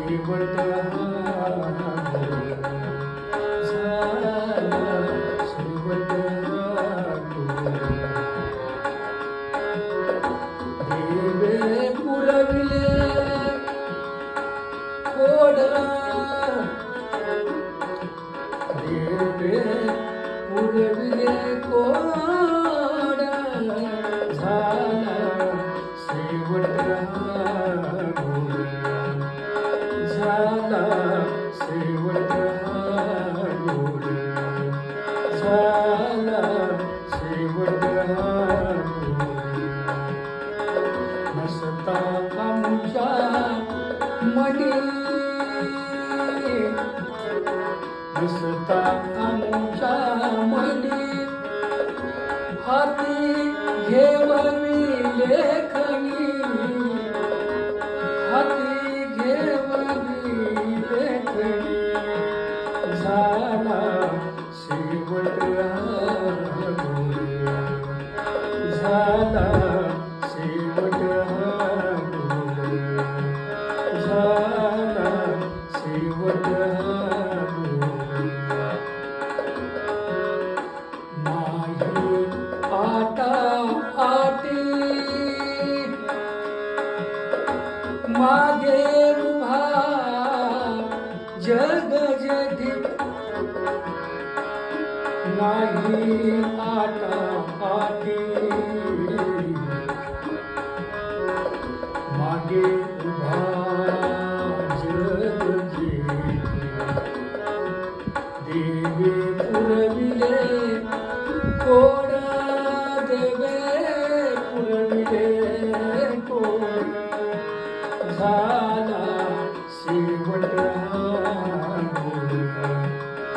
शेवट झाला शेवट देवे पुरविले कोडा देवे पुरविले कोडा झाला शेवट झाला शेवट झाला शेवट नसता आमच्या मनी नसता आमच्या मनी हाती घेवली लेखनी हाती घेवली लेखनी झाला शेवट झाला शेवट झाला शेवट नाही आता आती मागे उभा जग जगी नाही आता आती मागे उभा जग जगी देवे पुरविले कोडा देवे पुरविले कोडा झाला शेवट